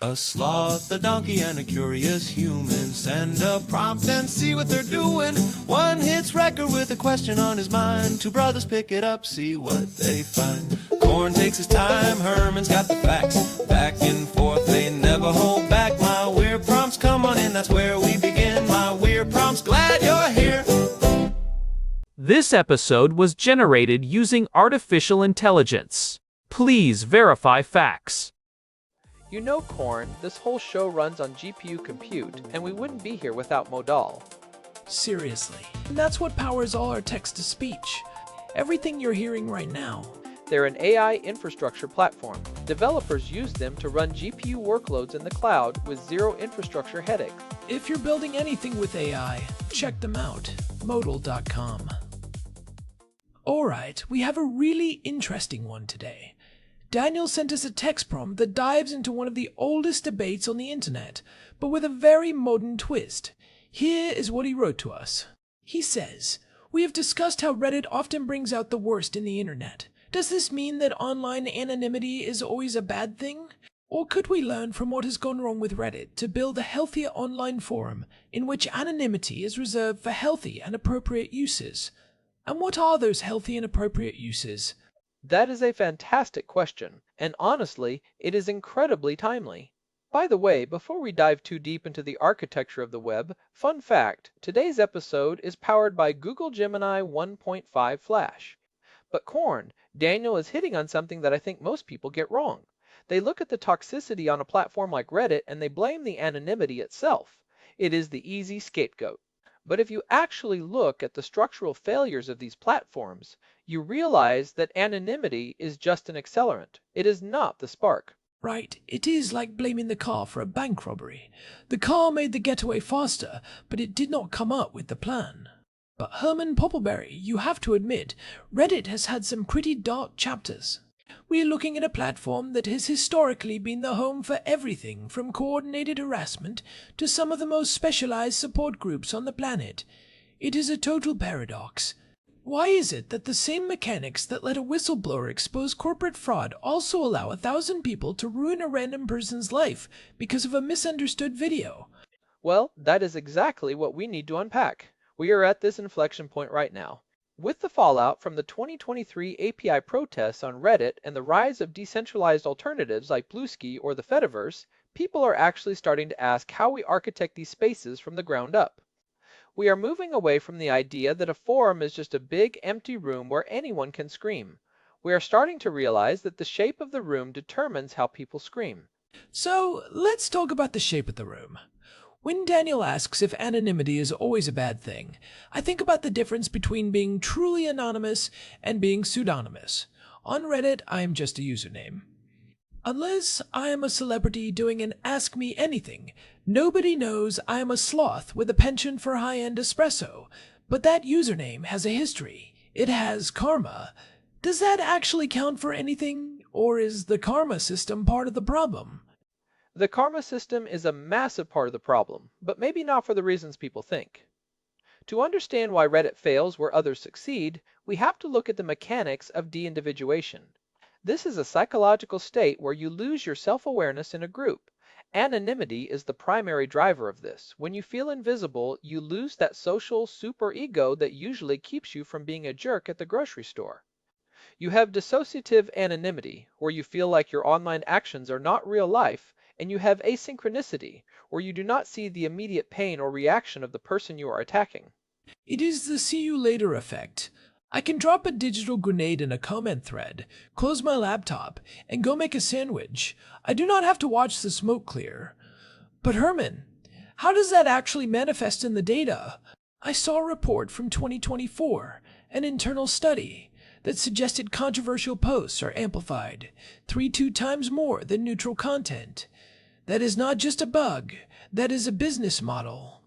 A sloth, a donkey, and a curious human. Send a prompt and see what they're doing. One hits record with a question on his mind. Two brothers pick it up, see what they find. Corn takes his time, Herman's got the facts. Back and forth, they never hold back. My weird prompts, come on in, that's where we begin. My weird prompts, glad you're here. This episode was generated using artificial intelligence. Please verify facts. You know, Corn, this whole show runs on GPU compute, and we wouldn't be here without Modal. Seriously. And that's what powers all our text-to-speech. Everything you're hearing right now. They're an AI infrastructure platform. Developers use them to run GPU workloads in the cloud with zero infrastructure headaches. If you're building anything with AI, check them out. Modal.com. Alright, we have a really interesting one today. Daniel sent us a text prompt that dives into one of the oldest debates on the internet, but with a very modern twist. Here is what he wrote to us. He says, "We have discussed how Reddit often brings out the worst in the internet. Does this mean that online anonymity is always a bad thing? Or could we learn from what has gone wrong with Reddit to build a healthier online forum in which anonymity is reserved for healthy and appropriate uses? And what are those healthy and appropriate uses?" That is a fantastic question, and honestly, it is incredibly timely. By the way, before we dive too deep into the architecture of the web, fun fact, today's episode is powered by Google Gemini 1.5 Flash. But Corn, Daniel is hitting on something that I think most people get wrong. They look at the toxicity on a platform like Reddit and they blame the anonymity itself. It is the easy scapegoat. But if you actually look at the structural failures of these platforms, you realize that anonymity is just an accelerant. It is not the spark. Right, it is like blaming the car for a bank robbery. The car made the getaway faster, but it did not come up with the plan. But Herman Poppleberry, you have to admit, Reddit has had some pretty dark chapters. We are looking at a platform that has historically been the home for everything from coordinated harassment to some of the most specialized support groups on the planet. It is a total paradox. Why is it that the same mechanics that let a whistleblower expose corporate fraud also allow 1,000 people to ruin a random person's life because of a misunderstood video? Well, that is exactly what we need to unpack. We are at this inflection point right now. With the fallout from the 2023 API protests on Reddit and the rise of decentralized alternatives like Bluesky or the Fediverse, people are actually starting to ask how we architect these spaces from the ground up. We are moving away from the idea that a forum is just a big empty room where anyone can scream. We are starting to realize that the shape of the room determines how people scream. So, let's talk about the shape of the room. When Daniel asks if anonymity is always a bad thing, I think about the difference between being truly anonymous and being pseudonymous. On Reddit, I am just a username. Unless I am a celebrity doing an Ask Me Anything, nobody knows I am a sloth with a penchant for high-end espresso. But that username has a history. It has karma. Does that actually count for anything? Or is the karma system part of the problem? The karma system is a massive part of the problem, but maybe not for the reasons people think. To understand why Reddit fails where others succeed, we have to look at the mechanics of de-individuation. This is a psychological state where you lose your self-awareness in a group. Anonymity is the primary driver of this. When you feel invisible, you lose that social superego that usually keeps you from being a jerk at the grocery store. You have dissociative anonymity, where you feel like your online actions are not real life, and you have asynchronicity, where you do not see the immediate pain or reaction of the person you are attacking. It is the see you later effect. I can drop a digital grenade in a comment thread, close my laptop, and go make a sandwich. I do not have to watch the smoke clear. But Herman, how does that actually manifest in the data? I saw a report from 2024, an internal study, that suggested controversial posts are amplified 3-2 times more than neutral content. That is not just a bug, that is a business model.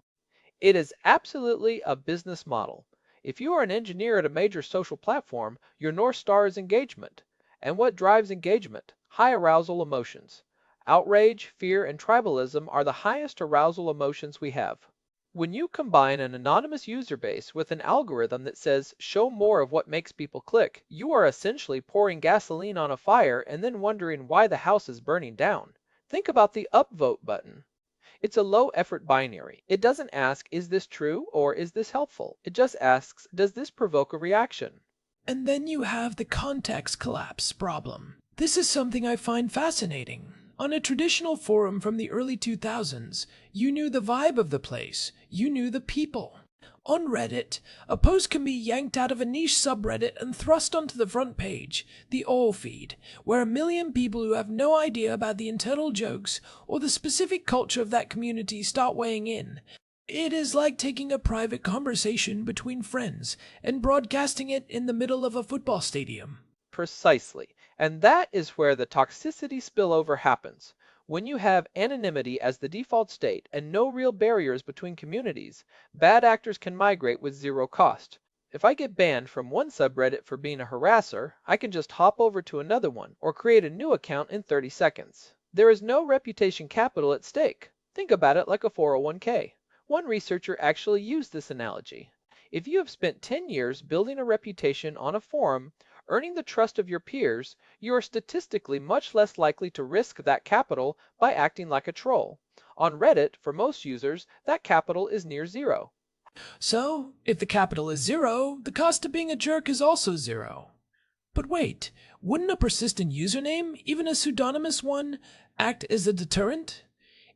It is absolutely a business model. If you are an engineer at a major social platform, your North Star is engagement. And what drives engagement? High arousal emotions. Outrage, fear, and tribalism are the highest arousal emotions we have. When you combine an anonymous user base with an algorithm that says, show more of what makes people click, you are essentially pouring gasoline on a fire and then wondering why the house is burning down. Think about the upvote button. It's a low-effort binary. It doesn't ask, is this true or is this helpful? It just asks, does this provoke a reaction? And then you have the context collapse problem. This is something I find fascinating. On a traditional forum from the early 2000s, you knew the vibe of the place, you knew the people. On Reddit, a post can be yanked out of a niche subreddit and thrust onto the front page, the all feed, where a million people who have no idea about the internal jokes or the specific culture of that community start weighing in. It is like taking a private conversation between friends and broadcasting it in the middle of a football stadium. Precisely. And that is where the toxicity spillover happens. When you have anonymity as the default state and no real barriers between communities, bad actors can migrate with zero cost. If I get banned from one subreddit for being a harasser, I can just hop over to another one or create a new account in 30 seconds. There is no reputation capital at stake. Think about it like a 401k. One researcher actually used this analogy. If you have spent 10 years building a reputation on a forum, earning the trust of your peers, you are statistically much less likely to risk that capital by acting like a troll. On Reddit, for most users, that capital is near zero. So, if the capital is zero, the cost of being a jerk is also zero. But wait, wouldn't a persistent username, even a pseudonymous one, act as a deterrent?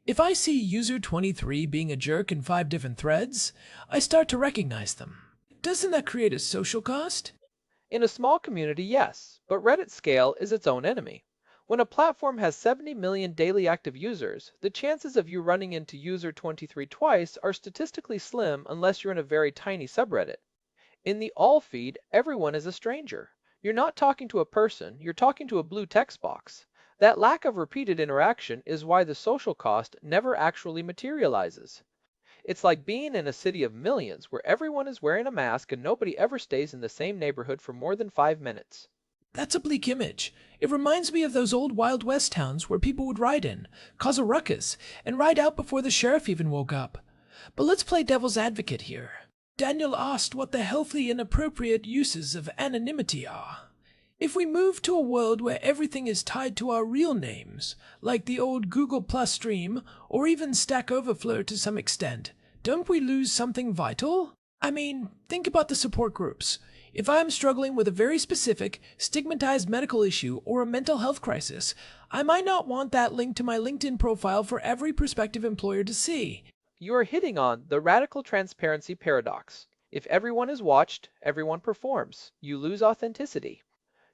If I see user 23 being a jerk in 5 different threads, I start to recognize them. Doesn't that create a social cost? In a small community, yes, but Reddit scale is its own enemy. When a platform has 70 million daily active users, the chances of you running into user 23 twice are statistically slim unless you're in a very tiny subreddit. In the all feed, everyone is a stranger. You're not talking to a person, you're talking to a blue text box. That lack of repeated interaction is why the social cost never actually materializes. It's like being in a city of millions where everyone is wearing a mask and nobody ever stays in the same neighborhood for more than 5 minutes. That's a bleak image. It reminds me of those old Wild West towns where people would ride in, cause a ruckus, and ride out before the sheriff even woke up. But let's play devil's advocate here. Daniel asked what the healthy and appropriate uses of anonymity are. If we move to a world where everything is tied to our real names, like the old Google Plus stream, or even Stack Overflow to some extent, don't we lose something vital? I mean, think about the support groups. If I'm struggling with a very specific, stigmatized medical issue or a mental health crisis, I might not want that linked to my LinkedIn profile for every prospective employer to see. You are hitting on the radical transparency paradox. If everyone is watched, everyone performs. You lose authenticity.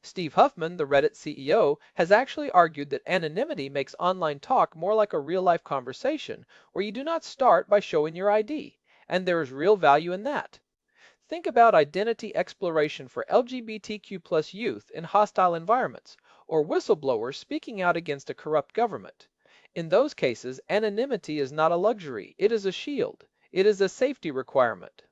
Steve Huffman, the Reddit CEO, has actually argued that anonymity makes online talk more like a real-life conversation, where you do not start by showing your ID, and there is real value in that. Think about identity exploration for LGBTQ+ youth in hostile environments, or whistleblowers speaking out against a corrupt government. In those cases, anonymity is not a luxury, it is a shield. It is a safety requirement.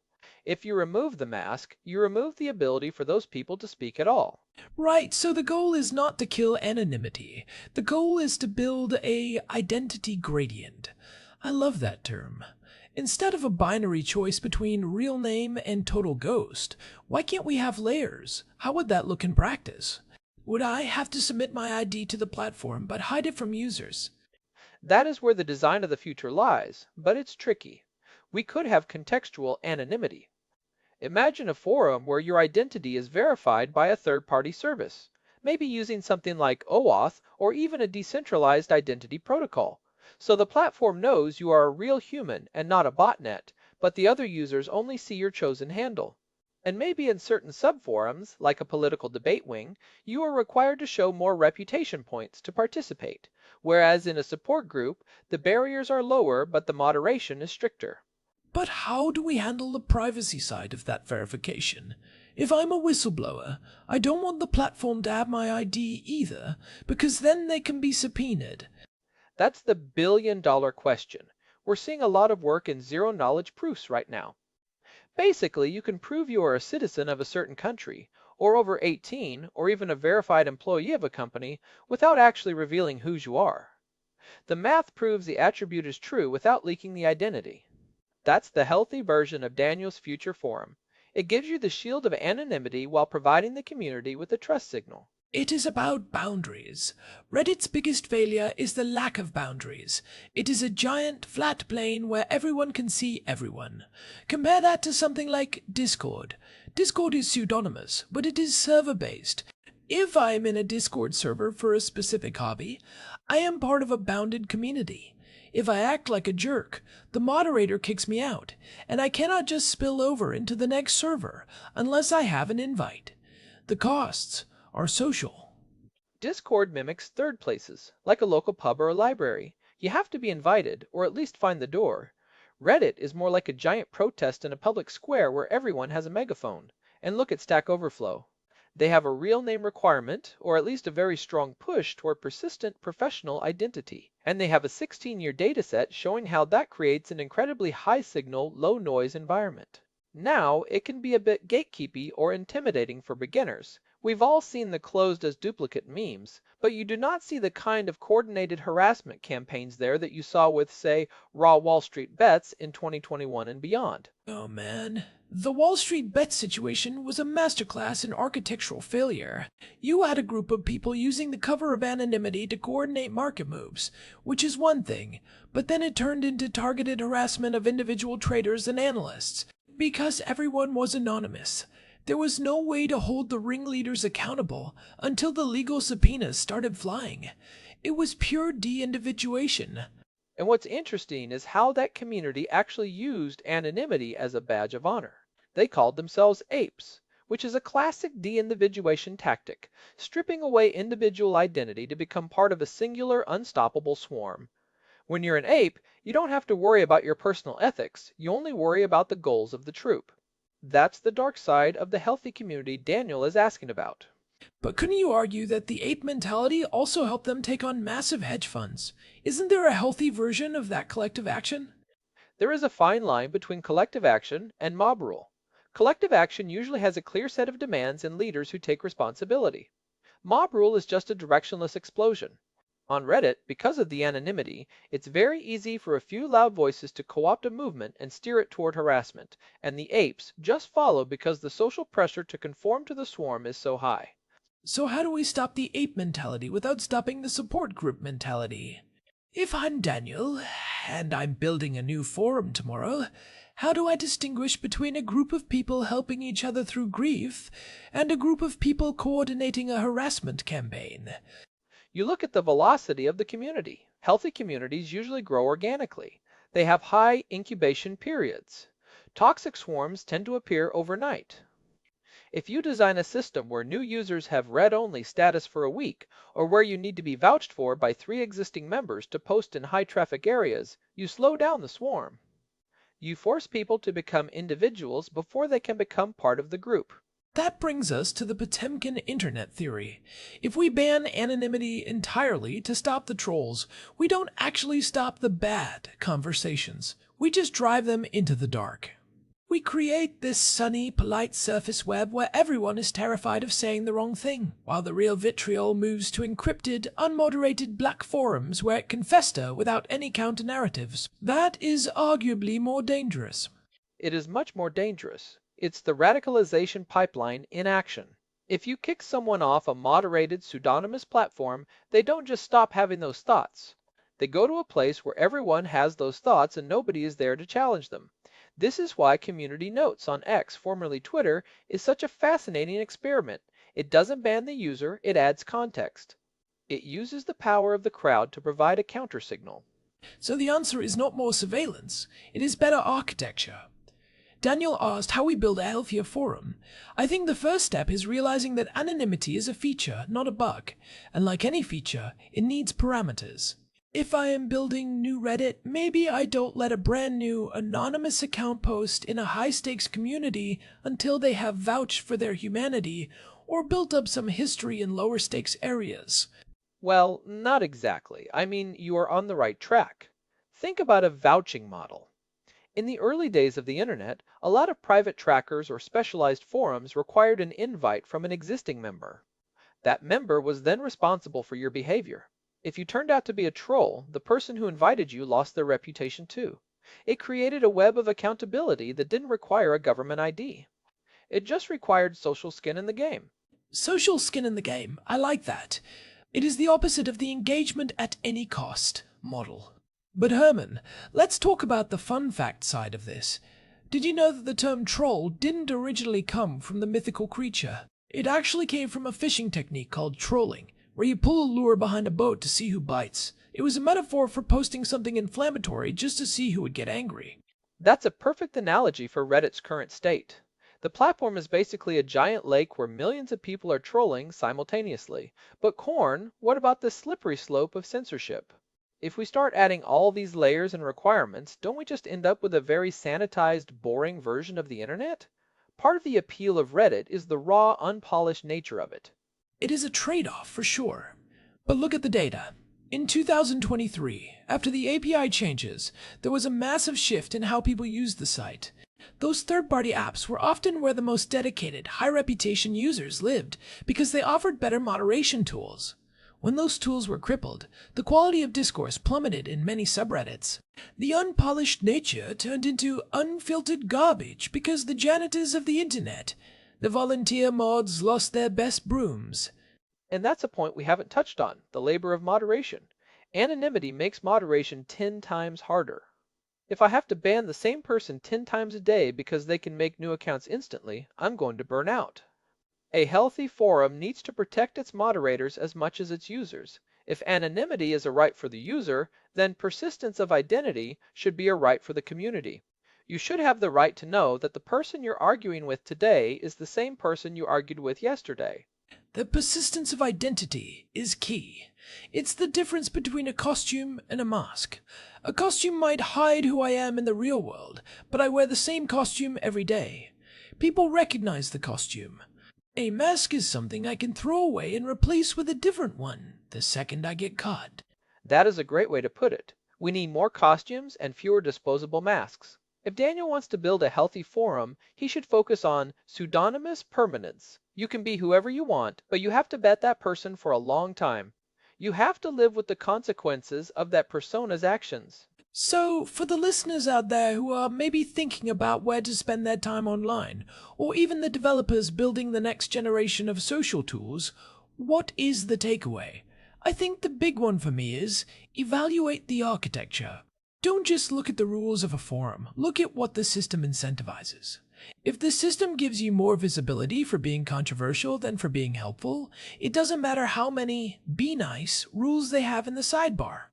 If you remove the mask, you remove the ability for those people to speak at all. Right, so the goal is not to kill anonymity. The goal is to build a identity gradient. I love that term. Instead of a binary choice between real name and total ghost, why can't we have layers? How would that look in practice? Would I have to submit my ID to the platform but hide it from users? That is where the design of the future lies, but it's tricky. We could have contextual anonymity. Imagine a forum where your identity is verified by a third-party service, maybe using something like OAuth or even a decentralized identity protocol. So the platform knows you are a real human and not a botnet, but the other users only see your chosen handle. And maybe in certain subforums, like a political debate wing, you are required to show more reputation points to participate, whereas in a support group, the barriers are lower but the moderation is stricter. But how do we handle the privacy side of that verification? If I'm a whistleblower, I don't want the platform to have my ID either, because then they can be subpoenaed. That's the billion-dollar question. We're seeing a lot of work in zero-knowledge proofs right now. Basically, you can prove you are a citizen of a certain country, or over 18, or even a verified employee of a company, without actually revealing whose you are. The math proves the attribute is true without leaking the identity. That's the healthy version of Daniel's future forum. It gives you the shield of anonymity while providing the community with a trust signal. It is about boundaries. Reddit's biggest failure is the lack of boundaries. It is a giant flat plane where everyone can see everyone. Compare that to something like Discord. Discord is pseudonymous, but it is server-based. If I am in a Discord server for a specific hobby, I am part of a bounded community. If I act like a jerk, the moderator kicks me out, and I cannot just spill over into the next server unless I have an invite. The costs are social. Discord mimics third places, like a local pub or a library. You have to be invited, or at least find the door. Reddit is more like a giant protest in a public square where everyone has a megaphone. And look at Stack Overflow. They have a real name requirement, or at least a very strong push toward persistent professional identity. And they have a 16-year dataset showing how that creates an incredibly high signal, low noise environment. Now, it can be a bit gatekeepy or intimidating for beginners. We've all seen the closed as duplicate memes, but you do not see the kind of coordinated harassment campaigns there that you saw with, say, raw Wall Street bets in 2021 and beyond. Oh man. The Wall Street bet situation was a masterclass in architectural failure. You had a group of people using the cover of anonymity to coordinate market moves, which is one thing, but then it turned into targeted harassment of individual traders and analysts. Because everyone was anonymous, there was no way to hold the ringleaders accountable until the legal subpoenas started flying. It was pure de-individuation. And what's interesting is how that community actually used anonymity as a badge of honor. They called themselves apes, which is a classic de-individuation tactic, stripping away individual identity to become part of a singular, unstoppable swarm. When you're an ape, you don't have to worry about your personal ethics, you only worry about the goals of the troop. That's the dark side of the healthy community Daniel is asking about. But couldn't you argue that the ape mentality also helped them take on massive hedge funds? Isn't there a healthy version of that collective action? There is a fine line between collective action and mob rule. Collective action usually has a clear set of demands and leaders who take responsibility. Mob rule is just a directionless explosion. On Reddit, because of the anonymity, it's very easy for a few loud voices to co-opt a movement and steer it toward harassment, and the apes just follow because the social pressure to conform to the swarm is so high. So how do we stop the ape mentality without stopping the support group mentality? If I'm Daniel, and I'm building a new forum tomorrow, how do I distinguish between a group of people helping each other through grief and a group of people coordinating a harassment campaign? You look at the velocity of the community. Healthy communities usually grow organically. They have high incubation periods. Toxic swarms tend to appear overnight. If you design a system where new users have read-only status for a week, or where you need to be vouched for by 3 existing members to post in high-traffic areas, you slow down the swarm. You force people to become individuals before they can become part of the group. That brings us to the Potemkin internet theory. If we ban anonymity entirely to stop the trolls, we don't actually stop the bad conversations. We just drive them into the dark. We create this sunny, polite surface web where everyone is terrified of saying the wrong thing, while the real vitriol moves to encrypted, unmoderated black forums where it can fester without any counter-narratives. That is arguably more dangerous. It is much more dangerous. It's the radicalization pipeline in action. If you kick someone off a moderated, pseudonymous platform, they don't just stop having those thoughts. They go to a place where everyone has those thoughts and nobody is there to challenge them. This is why Community Notes on X, formerly Twitter, is such a fascinating experiment. It doesn't ban the user, it adds context. It uses the power of the crowd to provide a countersignal. So the answer is not more surveillance, it is better architecture. Daniel asked how we build a healthier forum. I think the first step is realizing that anonymity is a feature, not a bug, and like any feature, it needs parameters. If I am building new Reddit, maybe I don't let a brand new anonymous account post in a high-stakes community until they have vouched for their humanity or built up some history in lower-stakes areas. Well, not exactly. I mean, you are on the right track. Think about a vouching model. In the early days of the internet, a lot of private trackers or specialized forums required an invite from an existing member. That member was then responsible for your behavior. If you turned out to be a troll, the person who invited you lost their reputation too. It created a web of accountability that didn't require a government ID. It just required social skin in the game. Social skin in the game, I like that. It is the opposite of the engagement at any cost model. But Herman, let's talk about the fun fact side of this. Did you know that the term troll didn't originally come from the mythical creature? It actually came from a fishing technique called trolling, where you pull a lure behind a boat to see who bites. It was a metaphor for posting something inflammatory just to see who would get angry. That's a perfect analogy for Reddit's current state. The platform is basically a giant lake where millions of people are trolling simultaneously. But Corn, what about the slippery slope of censorship? If we start adding all these layers and requirements, don't we just end up with a very sanitized, boring version of the internet? Part of the appeal of Reddit is the raw, unpolished nature of it. It is a trade-off for sure. But look at the data. In 2023, after the API changes, there was a massive shift in how people used the site. Those third-party apps were often where the most dedicated, high-reputation users lived because they offered better moderation tools. When those tools were crippled, the quality of discourse plummeted in many subreddits. The unpolished nature turned into unfiltered garbage because the janitors of the internet, the volunteer mods, lost their best brooms. And that's a point we haven't touched on, the labor of moderation. Anonymity makes moderation 10 times harder. If I have to ban the same person 10 times a day because they can make new accounts instantly, I'm going to burn out. A healthy forum needs to protect its moderators as much as its users. If anonymity is a right for the user, then persistence of identity should be a right for the community. You should have the right to know that the person you're arguing with today is the same person you argued with yesterday. The persistence of identity is key. It's the difference between a costume and a mask. A costume might hide who I am in the real world, but I wear the same costume every day. People recognize the costume. A mask is something I can throw away and replace with a different one the second I get caught. That is a great way to put it. We need more costumes and fewer disposable masks. If Daniel wants to build a healthy forum, he should focus on pseudonymous permanence. You can be whoever you want, but you have to bet that person for a long time. You have to live with the consequences of that persona's actions. So, for the listeners out there who are maybe thinking about where to spend their time online, or even the developers building the next generation of social tools, what is the takeaway? I think the big one for me is evaluate the architecture. Don't just look at the rules of a forum, look at what the system incentivizes. If the system gives you more visibility for being controversial than for being helpful, it doesn't matter how many "be nice" rules they have in the sidebar.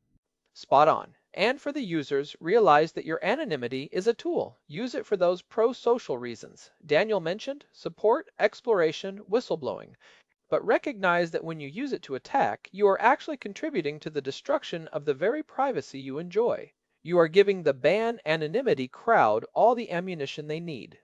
Spot on. And for the users, realize that your anonymity is a tool. Use it for those pro-social reasons Daniel mentioned: support, exploration, whistleblowing. But recognize that when you use it to attack, you are actually contributing to the destruction of the very privacy you enjoy. You are giving the ban anonymity crowd all the ammunition they need.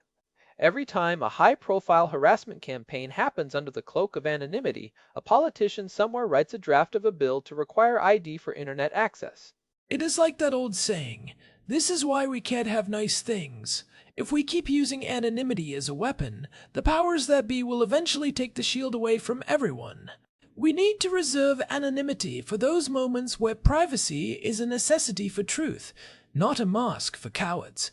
Every time a high-profile harassment campaign happens under the cloak of anonymity, a politician somewhere writes a draft of a bill to require ID for internet access. It is like that old saying, this is why we can't have nice things. If we keep using anonymity as a weapon, the powers that be will eventually take the shield away from everyone. We need to reserve anonymity for those moments where privacy is a necessity for truth, not a mask for cowards.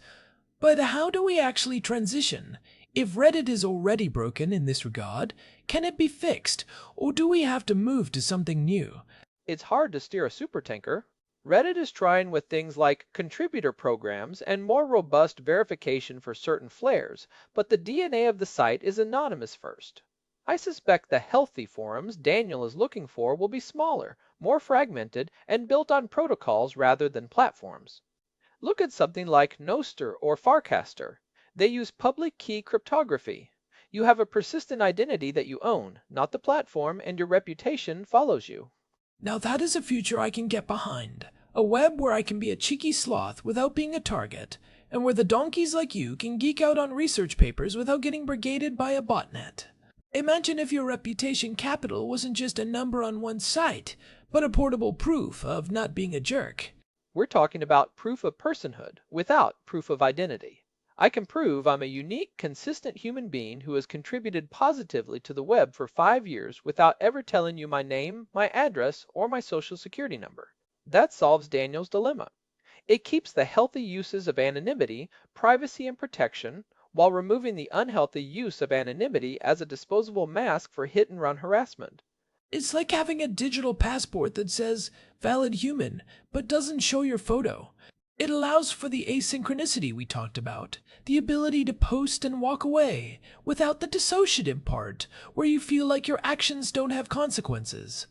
But how do we actually transition? If Reddit is already broken in this regard, can it be fixed, or do we have to move to something new? It's hard to steer a supertanker. Reddit is trying with things like contributor programs and more robust verification for certain flares, but the DNA of the site is anonymous first. I suspect the healthy forums Daniel is looking for will be smaller, more fragmented, and built on protocols rather than platforms. Look at something like Nostr or Farcaster. They use public key cryptography. You have a persistent identity that you own, not the platform, and your reputation follows you. Now that is a future I can get behind. A web where I can be a cheeky sloth without being a target, and where the donkeys like you can geek out on research papers without getting brigaded by a botnet. Imagine if your reputation capital wasn't just a number on one site, but a portable proof of not being a jerk. We're talking about proof of personhood without proof of identity. I can prove I'm a unique, consistent human being who has contributed positively to the web for 5 years without ever telling you my name, my address, or my social security number. That solves Daniel's dilemma. It keeps the healthy uses of anonymity, privacy, and protection, while removing the unhealthy use of anonymity as a disposable mask for hit-and-run harassment. It's like having a digital passport that says valid human, but doesn't show your photo. It allows for the asynchronicity we talked about, the ability to post and walk away, without the dissociative part, where you feel like your actions don't have consequences.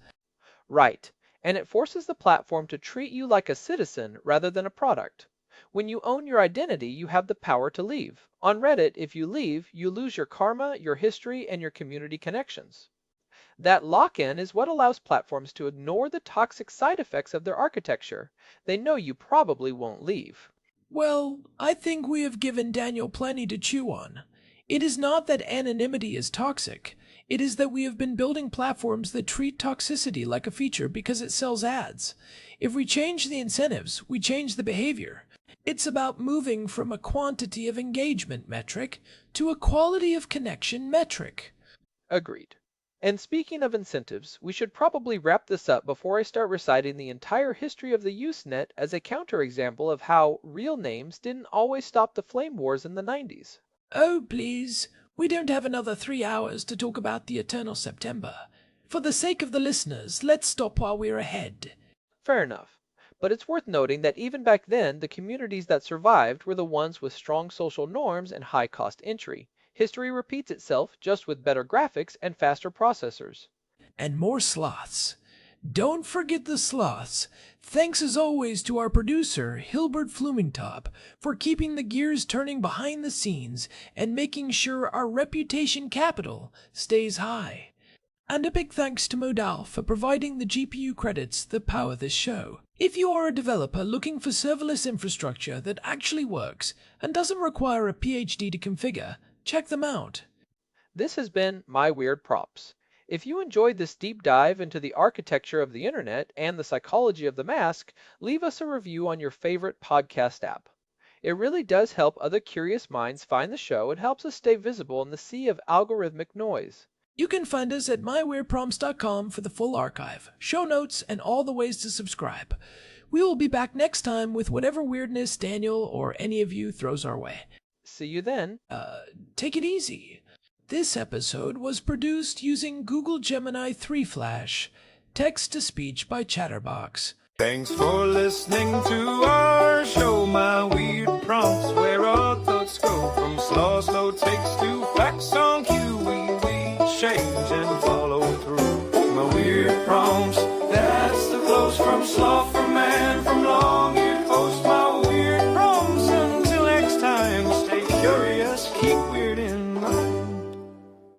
Right, and it forces the platform to treat you like a citizen rather than a product. When you own your identity, you have the power to leave. On Reddit, if you leave, you lose your karma, your history, and your community connections. That lock-in is what allows platforms to ignore the toxic side effects of their architecture. They know you probably won't leave. Well, I think we have given Daniel plenty to chew on. It is not that anonymity is toxic. It is that we have been building platforms that treat toxicity like a feature because it sells ads. If we change the incentives, we change the behavior. It's about moving from a quantity of engagement metric to a quality of connection metric. Agreed. And speaking of incentives, we should probably wrap this up before I start reciting the entire history of the Usenet as a counterexample of how real names didn't always stop the flame wars in the 90s. Oh, please. We don't have another 3 hours to talk about the eternal September. For the sake of the listeners, let's stop while we're ahead. Fair enough. But it's worth noting that even back then, the communities that survived were the ones with strong social norms and high cost entry. History repeats itself, just with better graphics and faster processors. And more sloths. Don't forget the sloths. Thanks as always to our producer, Hilbert Flumingtop, for keeping the gears turning behind the scenes and making sure our reputation capital stays high. And a big thanks to Modal for providing the GPU credits that power this show. If you are a developer looking for serverless infrastructure that actually works and doesn't require a PhD to configure, check them out. This has been My Weird Props. If you enjoyed this deep dive into the architecture of the internet and the psychology of the mask, leave us a review on your favorite podcast app. It really does help other curious minds find the show and helps us stay visible in the sea of algorithmic noise. You can find us at myweirdprompts.com for the full archive, show notes, and all the ways to subscribe. We will be back next time with whatever weirdness Daniel or any of you throws our way. See you then. Take it easy. This episode was produced using Google Gemini 3 Flash, text-to-speech by Chatterbox. Thanks for listening to our show, My Weird Prompts, where our thoughts go from slow,